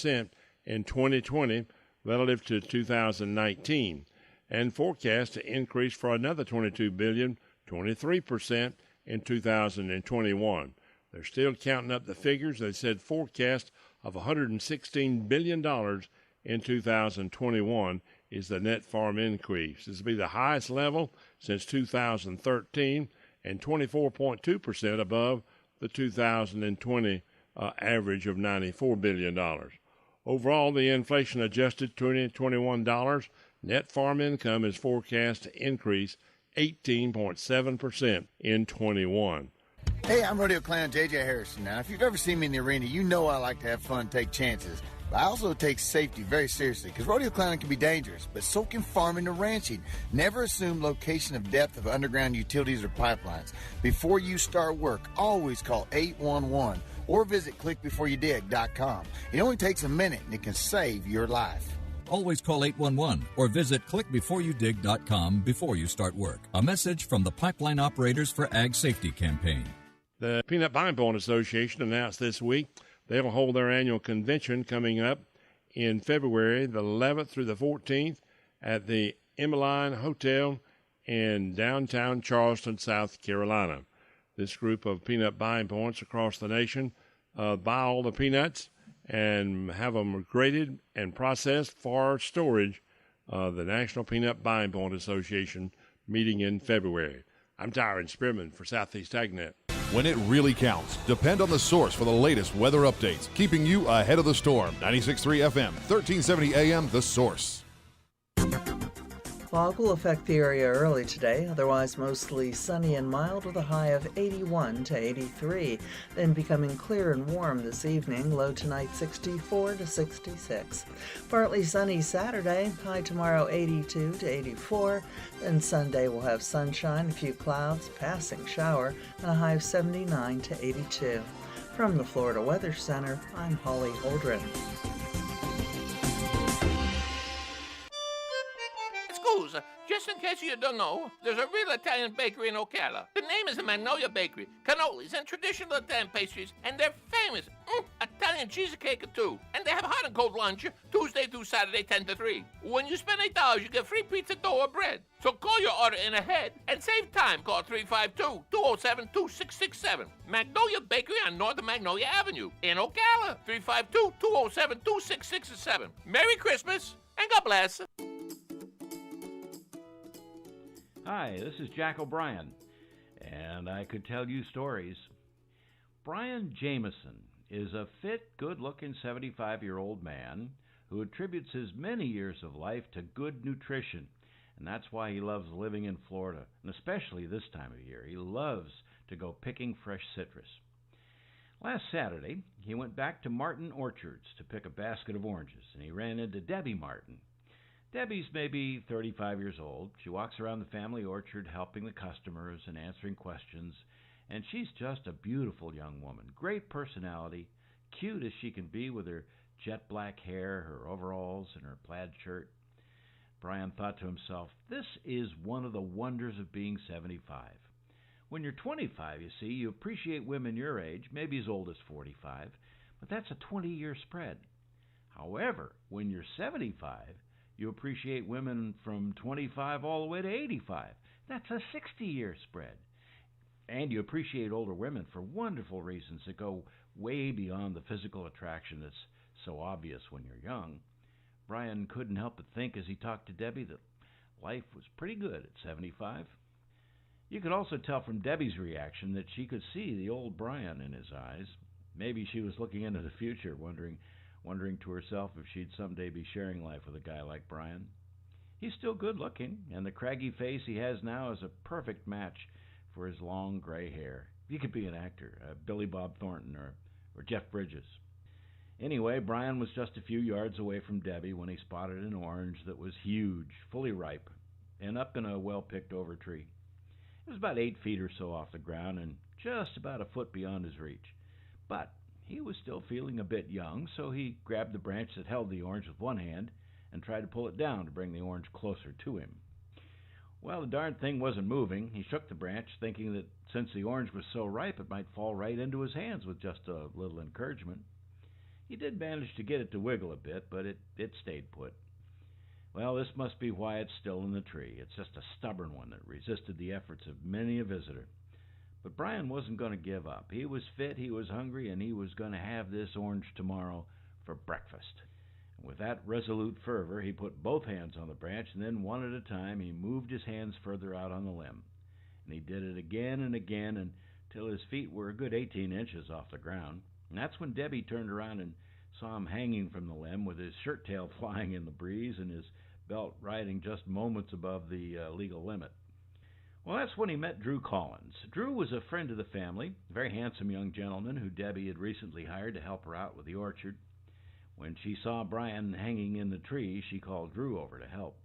8% in 2020 relative to 2019, and forecast to increase for another $22 billion, 23% in 2021. They're still counting up the figures. They said forecast of $116 billion in 2021 is the net farm increase. This will be the highest level since 2013 and 24.2% above the 2020 average of $94 billion. Overall, the inflation-adjusted 2021 dollars net farm income is forecast to increase 18.7% in 21. Hey, I'm Rodeo Clown J.J. Harrison. Now, if you've ever seen me in the arena, you know I like to have fun, take chances. But I also take safety very seriously, because rodeo clowning can be dangerous, but so can farming and ranching. Never assume location of depth of underground utilities or pipelines. Before you start work, always call 811 or visit clickbeforeyoudig.com. It only takes a minute, and it can save your life. Always call 811 or visit clickbeforeyoudig.com before you start work. A message from the Pipeline Operators for Ag Safety Campaign. The Peanut Vine Point Association announced this week they'll hold their annual convention coming up in February the 11th through the 14th at the Emmeline Hotel in downtown Charleston, South Carolina. This group of peanut buying points across the nation buy all the peanuts and have them graded and processed for storage. The National Peanut Buying Point Association meeting in February. I'm Tyron Spearman for Southeast AgNet. When it really counts, depend on the source for the latest weather updates, keeping you ahead of the storm. 96.3 FM, 1370 AM, The Source. Fog will affect the area early today, otherwise mostly sunny and mild with a high of 81 to 83. Then becoming clear and warm this evening, low tonight 64 to 66. Partly sunny Saturday, high tomorrow 82 to 84. Then Sunday we'll have sunshine, a few clouds, passing shower, and a high of 79 to 82. From the Florida Weather Center, I'm Holly Holdren. Just in case you don't know, there's a real Italian bakery in Ocala. The name is the Magnolia Bakery. Cannolis and traditional Italian pastries, and they're famous. Italian cheesecake too. And they have hot and cold lunch Tuesday through Saturday, 10 to 3. When you spend $8, you get free pizza dough or bread. So call your order in ahead and save time. Call 352-207-2667. Magnolia Bakery on North Magnolia Avenue in Ocala. 352-207-2667. Merry Christmas and God bless. Hi, this is Jack O'Brien, and I could tell you stories. Brian Jameson is a fit, good-looking 75-year-old man who attributes his many years of life to good nutrition, and that's why he loves living in Florida, and especially this time of year. He loves to go picking fresh citrus. Last Saturday, he went back to Martin Orchards to pick a basket of oranges, and he ran into Debbie Martin. Debbie's maybe 35 years old. She walks around the family orchard helping the customers and answering questions, and she's just a beautiful young woman. Great personality, cute as she can be with her jet black hair, her overalls, and her plaid shirt. Brian thought to himself, this is one of the wonders of being 75. When you're 25, you see, you appreciate women your age, maybe as old as 45, but that's a 20-year spread. However, when you're 75, you appreciate women from 25 all the way to 85. That's a 60-year spread. And you appreciate older women for wonderful reasons that go way beyond the physical attraction that's so obvious when you're young. Brian couldn't help but think as he talked to Debbie that life was pretty good at 75. You could also tell from Debbie's reaction that she could see the old Brian in his eyes. Maybe she was looking into the future, wondering to herself if she'd someday be sharing life with a guy like Brian. He's still good looking, and the craggy face he has now is a perfect match for his long gray hair. He could be an actor, Billy Bob Thornton or Jeff Bridges. Anyway, Brian was just a few yards away from Debbie when he spotted an orange that was huge, fully ripe, and up in a well-picked over tree. It was about 8 feet or so off the ground and just about a foot beyond his reach. But he was still feeling a bit young, so he grabbed the branch that held the orange with one hand and tried to pull it down to bring the orange closer to him. Well, the darn thing wasn't moving. He shook the branch, thinking that since the orange was so ripe, it might fall right into his hands with just a little encouragement. He did manage to get it to wiggle a bit, but it stayed put. Well, this must be why it's still in the tree. It's just a stubborn one that resisted the efforts of many a visitor. But Brian wasn't going to give up. He was fit, he was hungry, and he was going to have this orange tomorrow for breakfast. And with that resolute fervor, he put both hands on the branch, and then one at a time he moved his hands further out on the limb. And he did it again and again until his feet were a good 18 inches off the ground. And that's when Debbie turned around and saw him hanging from the limb with his shirt tail flying in the breeze and his belt riding just moments above the legal limit. Well, that's when he met Drew Collins. Drew was a friend of the family, a very handsome young gentleman who Debbie had recently hired to help her out with the orchard. When she saw Brian hanging in the tree, she called Drew over to help.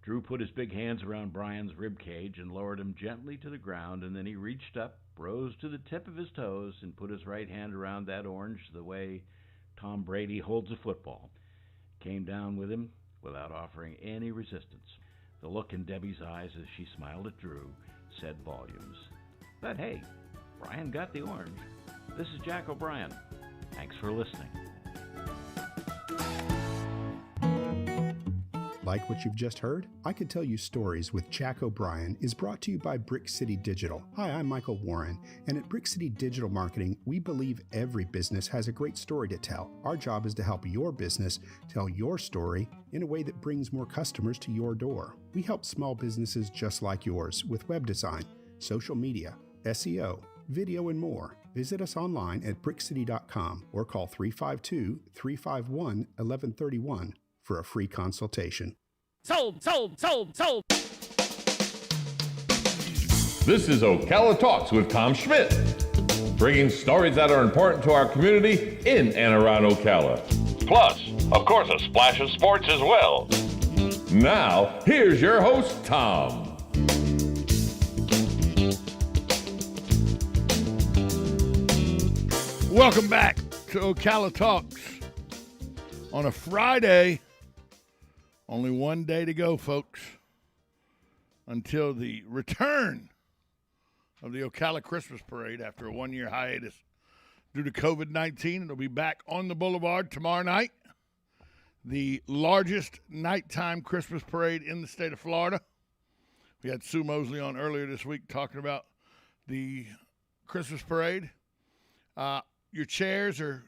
Drew put his big hands around Brian's rib cage and lowered him gently to the ground, and then he reached up, rose to the tip of his toes, and put his right hand around that orange the way Tom Brady holds a football. Came down with him without offering any resistance. The look in Debbie's eyes as she smiled at Drew said volumes. But hey, Brian got the orange. This is Jack O'Brien. Thanks for listening. Like what you've just heard? I Could Tell You Stories with Jack O'Brien is brought to you by Brick City Digital. Hi, I'm Michael Warren, and at Brick City Digital Marketing, we believe every business has a great story to tell. Our job is to help your business tell your story in a way that brings more customers to your door. We help small businesses just like yours with web design, social media, SEO, video, and more. Visit us online at brickcity.com or call 352-351-1131 for a free consultation. Sold. This is Ocala Talks with Tom Schmidt, bringing stories that are important to our community in and around Ocala. Plus, of course, a splash of sports as well. Now, here's your host, Tom. Welcome back to Ocala Talks on a Friday. Only one day to go, folks, until the return of the Ocala Christmas Parade after a one-year hiatus due to COVID-19. It'll be back on the boulevard tomorrow night, the largest nighttime Christmas parade in the state of Florida. We had Sue Mosley on earlier this week talking about the Christmas parade. Your chairs are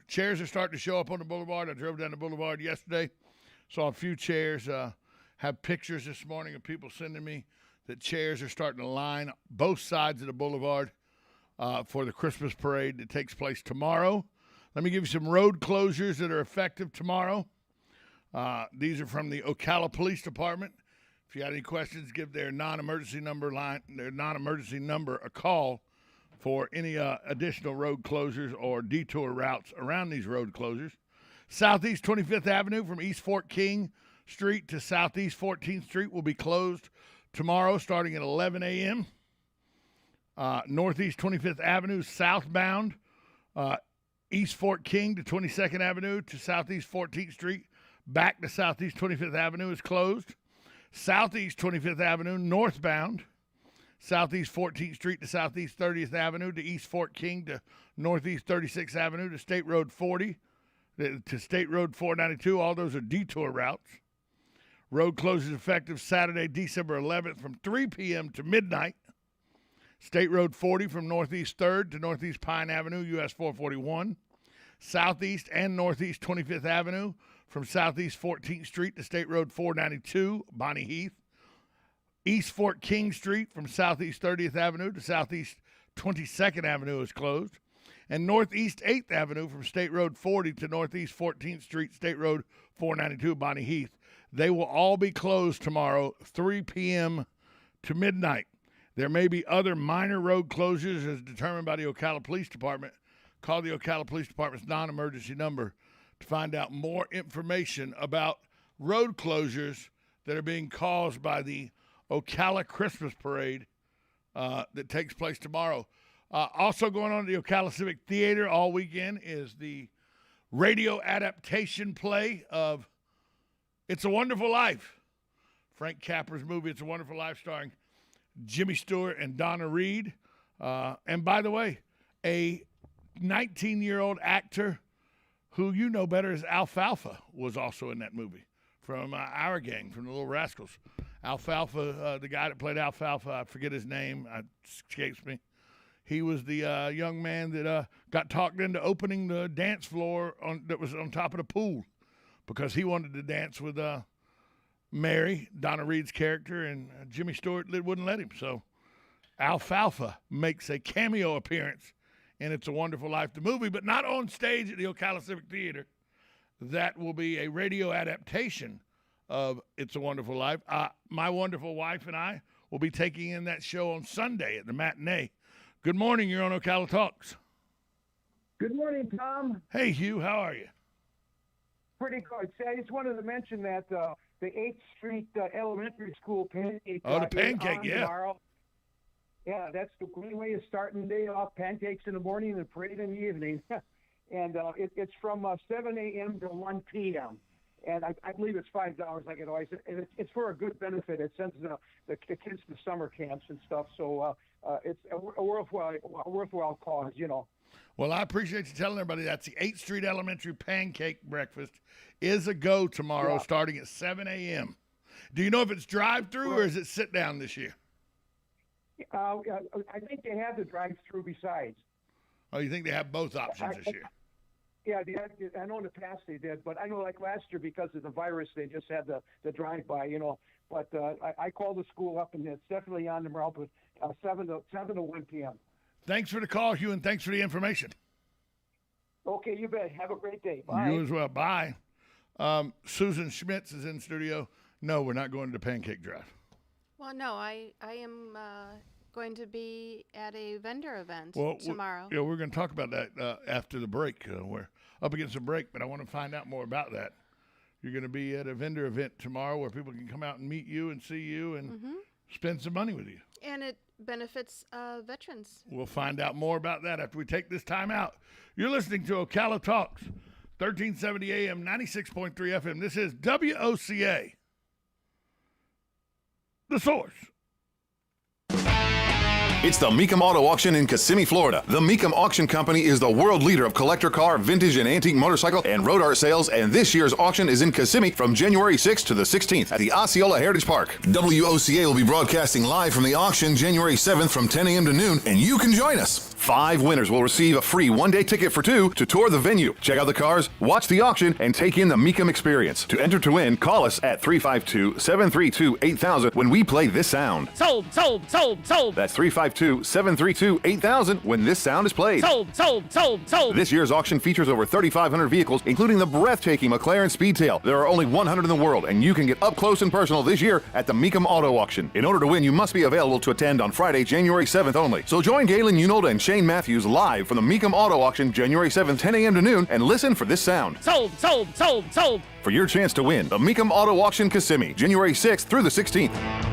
starting to show up on the boulevard. I drove down the boulevard yesterday. Saw a few chairs, have pictures this morning of people sending me that chairs are starting to line both sides of the boulevard for the Christmas parade that takes place tomorrow. Let me give you some road closures that are effective tomorrow. These are from the Ocala Police Department. If you got any questions, give their non-emergency number a call for any additional road closures or detour routes around these road closures. Southeast 25th Avenue from East Fort King Street to Southeast 14th Street will be closed tomorrow starting at 11 a.m. Northeast 25th Avenue southbound, East Fort King to 22nd Avenue to Southeast 14th Street, back to Southeast 25th Avenue is closed. Southeast 25th Avenue northbound, Southeast 14th Street to Southeast 30th Avenue to East Fort King to Northeast 36th Avenue to State Road 40. To State Road 492, all those are detour routes. Road closures effective Saturday, December 11th from 3 p.m. to midnight. State Road 40 from Northeast 3rd to Northeast Pine Avenue, US 441. Southeast and Northeast 25th Avenue from Southeast 14th Street to State Road 492, Bonnie Heath. East Fort King Street from Southeast 30th Avenue to Southeast 22nd Avenue is closed. And Northeast 8th Avenue from State Road 40 to Northeast 14th Street, State Road 492, Bonnie Heath. They will all be closed tomorrow, 3 p.m. to midnight. There may be other minor road closures as determined by the Ocala Police Department. Call the Ocala Police Department's non-emergency number to find out more information about road closures that are being caused by the Ocala Christmas Parade that takes place tomorrow. Also going on at the Ocala Civic Theater all weekend is the radio adaptation play of It's a Wonderful Life. Frank Capra's movie, It's a Wonderful Life, starring Jimmy Stewart and Donna Reed. And by the way, a 19-year-old actor who you know better as Alfalfa, was also in that movie from our gang, from the Little Rascals. Alfalfa, the guy that played Alfalfa, I forget his name, it escapes me. He was the young man that got talked into opening the dance floor that was on top of the pool because he wanted to dance with Mary, Donna Reed's character, and Jimmy Stewart wouldn't let him. So Alfalfa makes a cameo appearance in It's a Wonderful Life, the movie, but not on stage at the Ocala Civic Theater. That will be a radio adaptation of It's a Wonderful Life. My wonderful wife and I will be taking in that show on Sunday at the matinee. Good morning. You're on Ocala Talks. Good morning, Tom. Hey, Hugh. How are you? Pretty good. I just wanted to mention that the 8th Street Elementary School pancake. The pancake, yeah. Tomorrow. Yeah, that's the great way of starting the day off. Pancakes in the morning and parade in the evening. And it's from 7 a.m. to 1 p.m. And I believe it's $5, like it always. And it's for a good benefit. It sends the kids to summer camps and stuff. So it's a worthwhile cause, you know. Well, I appreciate you telling everybody that's the 8th Street Elementary Pancake Breakfast is a go tomorrow, starting at 7 a.m. Do you know if it's drive-through or is it sit-down this year? I think they have the drive-through besides. Oh, you think they have both options this year? Yeah, I know in the past they did, but I know like last year because of the virus they just had the drive-by, you know. But I called the school up and it's definitely on tomorrow, but 7 to 1 p.m. Thanks for the call, Hugh, and thanks for the information. Okay, you bet. Have a great day. Bye. You as well. Bye. Susan Schmitz is in studio. No, we're not going to the Pancake Drive. Well, no, I am going to be at a vendor event tomorrow. Yeah, we're going to talk about that after the break. We're up against a break, but I want to find out more about that. You're going to be at a vendor event tomorrow where people can come out and meet you and see you and spend some money with you. And it benefits veterans. We'll find out more about that after we take this time out. You're listening to Ocala Talks, 1370 AM, 96.3 FM. This is WOCA, The Source. It's the Mecum Auto Auction in Kissimmee, Florida. The Mecum Auction Company is the world leader of collector car, vintage and antique motorcycle, and road art sales, and this year's auction is in Kissimmee from January 6th to the 16th at the Osceola Heritage Park. WOCA will be broadcasting live from the auction January 7th from 10 a.m. to noon, and you can join us. 5 winners will receive a free one-day ticket for 2 to tour the venue, check out the cars, watch the auction, and take in the Mecum experience. To enter to win, call us at 352-732-8000 when we play this sound. Sold. That's 352-732-8000 when this sound is played. Sold. This year's auction features over 3,500 vehicles, including the breathtaking McLaren Speedtail. There are only 100 in the world, and you can get up close and personal this year at the Mecum Auto Auction. In order to win, you must be available to attend on Friday, January 7th only. So join Galen Unolda and Shane Matthews live from the Mecum Auto Auction January 7th, 10 a.m. to noon, and listen for this sound. Sold. For your chance to win the Mecum Auto Auction Kissimmee, January 6th through the 16th.